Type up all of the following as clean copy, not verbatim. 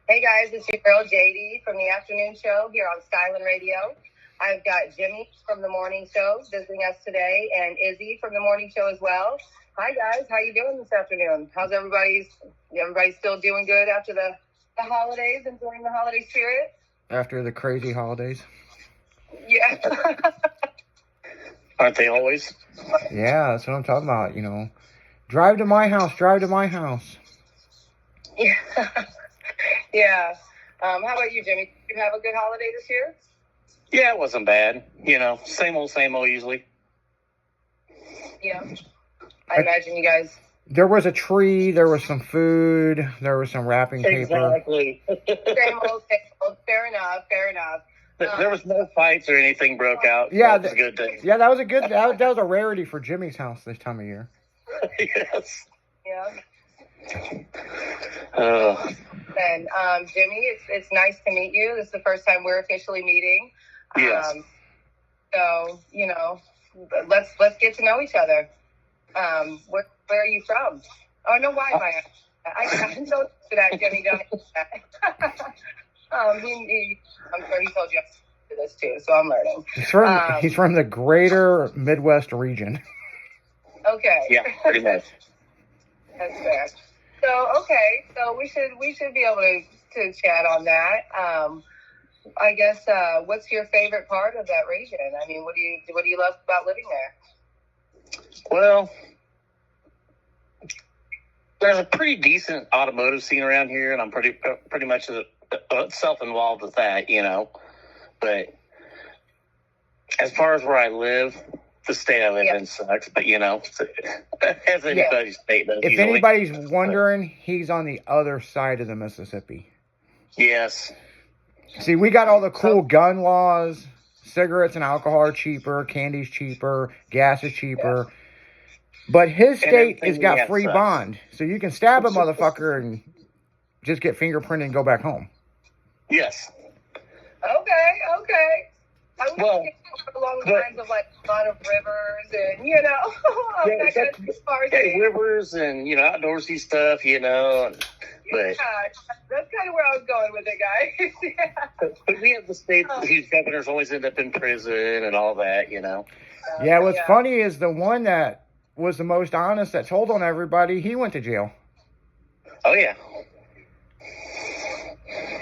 Hey guys, it's your girl JD from the afternoon show here on Skyline Radio. I've got Jimmy from the morning show visiting us today, and Izzy from the morning show as well. Hi guys, how you doing this afternoon? How's everybody still doing good after the holidays, enjoying the holiday spirit? After the crazy holidays? Yeah. Aren't they always? Yeah, that's what I'm talking about, you know. Drive to my house. Yeah. Yeah. How about you, Jimmy? Did you have a good holiday this year? Yeah, it wasn't bad. You know, same old usually. Yeah. I imagine you guys... There was a tree, there was some food, there was some wrapping paper. Exactly. Same old. Fair enough. There was no fights or anything broke out. Yeah, that was a good day. Yeah, that was a good. That was a rarity for Jimmy's house this time of year. Yes. Yeah. And Jimmy, it's nice to meet you. This is the first time we're officially meeting. Yes. So you know, let's get to know each other. Where are you from? Oh no, why am I know that Jimmy. Don't do that. I'm sure he told you this too, so I'm learning. He's from the greater Midwest region. Okay. Yeah, pretty much. That's fair. So we should be able to chat on that. I guess what's your favorite part of that region? I mean, what do you love about living there? Well, there's a pretty decent automotive scene around here, and I'm pretty much self-involved with that, you know. But as far as where I live, the state I live in sucks. But you know, as anybody's state does. If anybody's wondering, he's on the other side of the Mississippi. Yes. See, we got all the cool gun laws. Cigarettes and alcohol are cheaper. Candy's cheaper. Gas is cheaper. Yeah. But his state has got free bond. So you can stab a motherfucker and just get fingerprinted and go back home. Yes. Okay. I was along the lines of like a lot of rivers and, you know, rivers and, you know, outdoorsy stuff, you know. But that's kind of where I was going with it, guys. But we have the states whose governors always end up in prison and all that, you know. Yeah, what's funny is the one that was the most honest that told on everybody, he went to jail. Oh, yeah.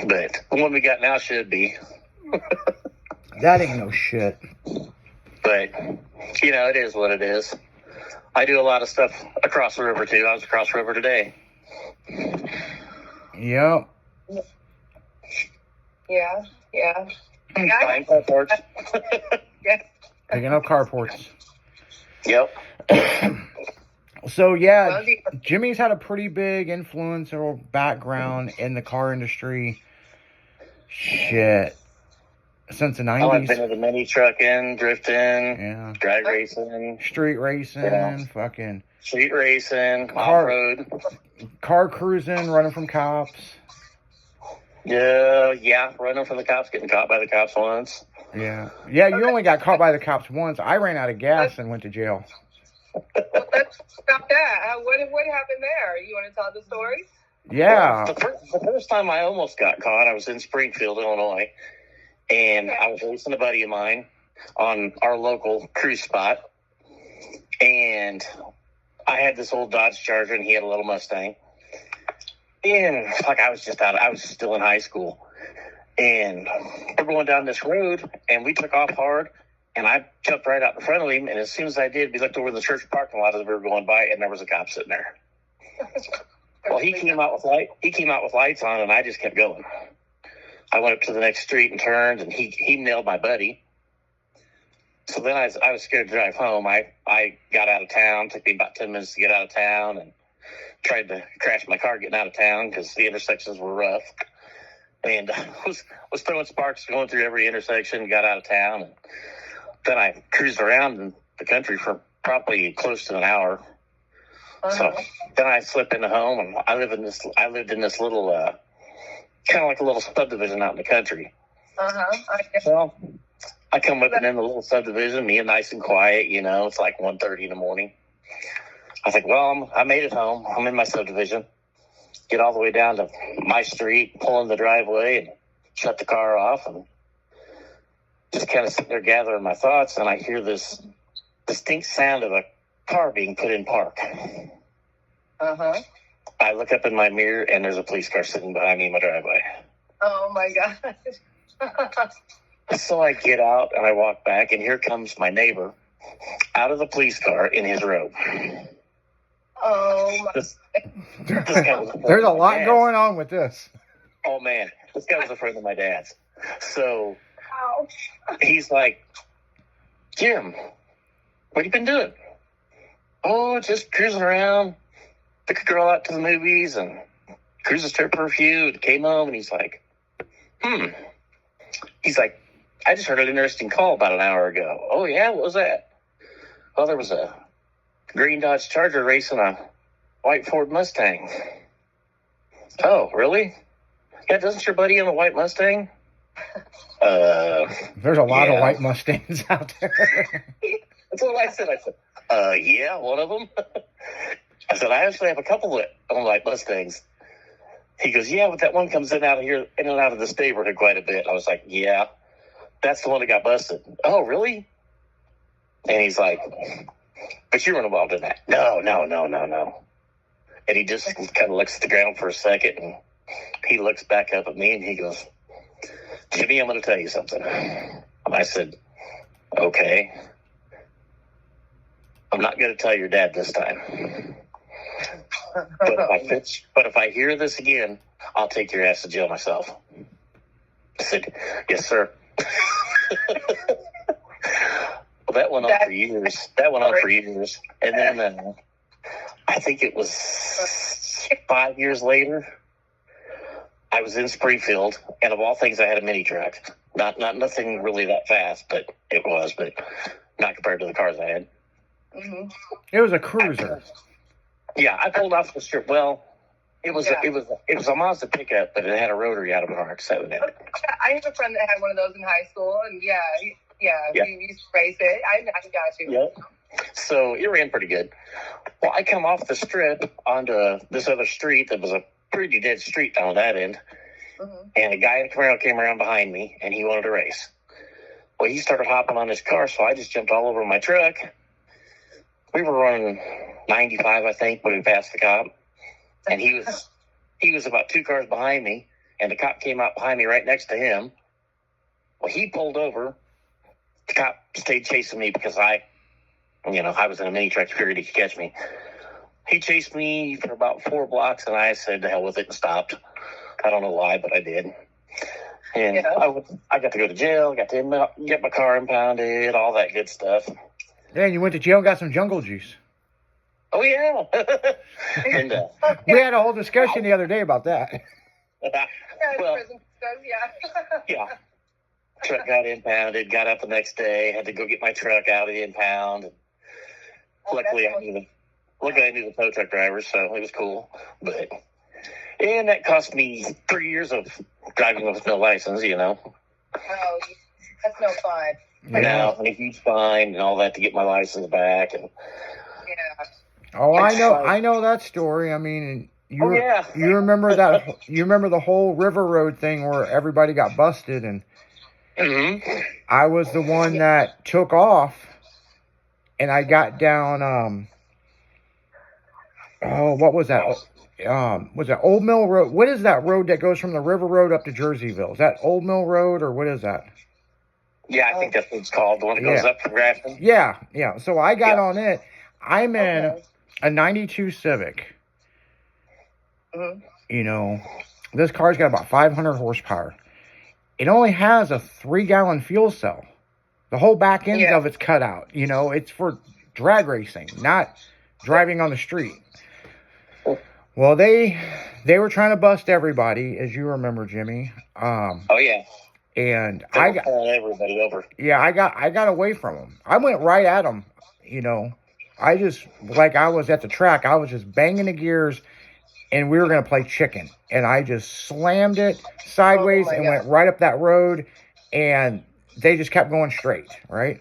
But the one we got now should be. That ain't no shit. But, you know, it is what it is. I do a lot of stuff across the river, too. I was across the river today. Yep. Yeah. Buying carports. Yeah. Picking up carports. Yep. So, yeah, Jimmy's had a pretty big influence or background in the car industry. Shit. Since the 90s. I've been into mini trucking, drifting, drag racing. Street racing, fucking. Street racing, off-road. Car cruising, running from cops. Yeah, running from the cops, getting caught by the cops once. Yeah, you only got caught by the cops once. I ran out of gas and went to jail. Let's stop that. What happened there? You want to tell the story? Yeah. Well, the first time I almost got caught, I was in Springfield, Illinois, and I was racing a buddy of mine on our local cruise spot, and I had this old Dodge Charger, and he had a little Mustang, and I was still in high school, and we're going down this road, and we took off hard, and I jumped right out in front of him, and as soon as I did, we looked over the church parking lot as we were going by, and there was a cop sitting there. Well, he came out with lights on, and I just kept going. I went up to the next street and turned, and he nailed my buddy. So then I was scared to drive home. I got out of town. It took me about 10 minutes to get out of town, and tried to crash my car getting out of town because the intersections were rough. And I was throwing sparks going through every intersection, got out of town, and then I cruised around in the country for probably close to an hour. So then I slip into home, and I lived in this little, kind of like a little subdivision out in the country. Well, I come up and in the little subdivision, me and nice and quiet, you know, it's like 1:30 in the morning. I think, well, I made it home. I'm in my subdivision. get all the way down to my street, pull in the driveway, and shut the car off, and just kind of sitting there gathering my thoughts, and I hear this distinct sound of a car being put in park. Uh-huh. I look up in my mirror, and there's a police car sitting behind me in my driveway. Oh, my gosh. So I get out, and I walk back, and here comes my neighbor out of the police car in his robe. Oh, my This guy was a friend There's a of my lot dad's. going on with this. Oh, man. This guy was a friend of my dad's. So wow. he's like, Jim, what you been doing? Oh, just cruising around. Took a girl out to the movies and cruised the strip for a few. And came home, and he's like, He's like, I just heard an interesting call about an hour ago. Oh, yeah? What was that? Well, there was a green Dodge Charger racing a white Ford Mustang. Oh, really? Yeah, doesn't your buddy own a white Mustang? There's a lot Yeah. of white Mustangs out there. That's what I said. I said, yeah, one of them. I said, I actually have a couple that own white Mustangs. He goes, yeah, but that one comes in and out of this neighborhood quite a bit. I was like, yeah, that's the one that got busted. Oh, really? And he's like, but you weren't involved in that. No. And he just kind of looks at the ground for a second, and he looks back up at me, and he goes, Jimmy, I'm going to tell you something. And I said, okay. I'm not going to tell your dad this time. But if I hear this again, I'll take your ass to jail myself. I said, yes, sir. Well, that went on for years. And then I think it was 5 years later, I was in Springfield, and of all things, I had a mini truck. Not nothing really that fast, but not compared to the cars I had. Mm-hmm. It was a cruiser. Yeah, I pulled off the strip. Well, it was a Mazda pickup, but it had a rotary out of an RX-7 in it. I have a friend that had one of those in high school, and he used to race it. I got you. Yep. So it ran pretty good. Well, I come off the strip onto this other street that was a pretty dead street down that end, and a guy in a Camaro came around behind me, and he wanted to race. Well, he started hopping on his car, so I just jumped all over my truck. We were running 95, I think, when we passed the cop, and he was about 2 cars behind me, and the cop came out behind me right next to him. Well, he pulled over. The cop stayed chasing me because I was in a mini truck, figured he could catch me. He chased me for about 4 blocks, and I said, to hell with it, and stopped. I don't know why, but I did. And I got to go to jail, got to get my car impounded, all that good stuff. Yeah, you went to jail and got some jungle juice. Oh, yeah. And, We had a whole discussion the other day about that. well, yeah. Truck got impounded, got up the next day, had to go get my truck out of the impound. Luckily, I knew the tow truck driver, so it was cool. And that cost me 3 years of driving with no license, Oh, that's no fun. Now, and a huge fine and all that to get my license back. And Oh, I know that story. I mean, you remember that? You remember the whole River Road thing where everybody got busted, and I was the one that took off, and I got down. What was that? Was that Old Mill Road? What is that road that goes from the River Road up to Jerseyville? Is that Old Mill Road, or what is that? Yeah, I think that's what it's called. The one that goes up from Grafton. Yeah. So I got on it. I'm in a 92 Civic. You know, this car's got about 500 horsepower. It only has a 3-gallon fuel cell. The whole back end of it's cut out. You know, it's for drag racing, not driving on the street. Well, they were trying to bust everybody, as you remember, Jimmy. Oh yeah. And I got everybody over. Yeah, I got away from them. I went right at them. You know, I just, like I was at the track, I was just banging the gears, and we were going to play chicken. And I just slammed it sideways and went right up that road, and they just kept going straight, right?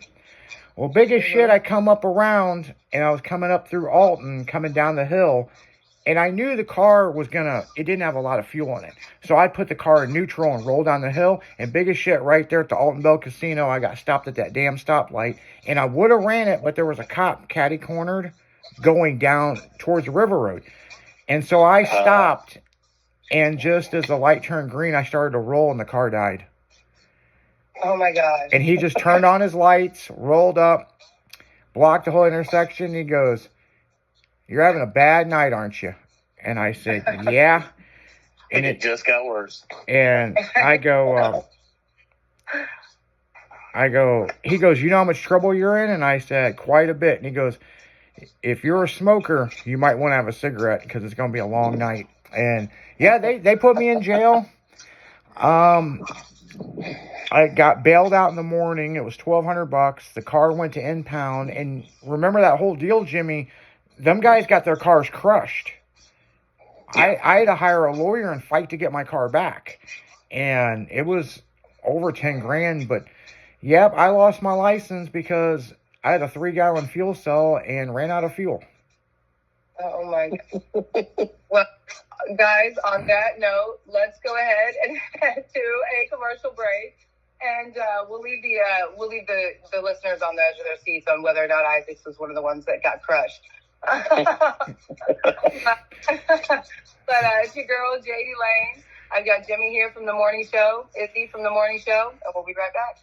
Well, big as shit, I come up around, and I was coming up through Alton, coming down the hill, And I knew the car was it didn't have a lot of fuel in it. So I put the car in neutral and rolled down the hill. And big as shit, right there at the Alton Bell Casino, I got stopped at that damn stoplight. And I would have ran it, but there was a cop catty-cornered going down towards the River Road. And so I stopped. And just as the light turned green, I started to roll and the car died. Oh, my God. And he just turned on his lights, rolled up, blocked the whole intersection. He goes, "You're having a bad night, aren't you?" And I said, "Yeah." And it just got worse. And I go, he goes, "You know how much trouble you're in?" And I said, "Quite a bit." And he goes, "If you're a smoker, you might want to have a cigarette because it's going to be a long night." And yeah, they put me in jail. I got bailed out in the morning. It was $1,200. The car went to impound. And remember that whole deal, Jimmy? Them guys got their cars crushed. I had to hire a lawyer and fight to get my car back. And it was over 10 grand. But, yep, I lost my license because I had a 3-gallon fuel cell and ran out of fuel. Oh, my God. Well, guys, on that note, let's go ahead and head to a commercial break. And we'll leave the listeners on the edge of their seats on whether or not Isaacs was one of the ones that got crushed. But it's your girl, JD Lane. I've got Jimmy here from The Morning Show, Izzy from The Morning Show, and we'll be right back.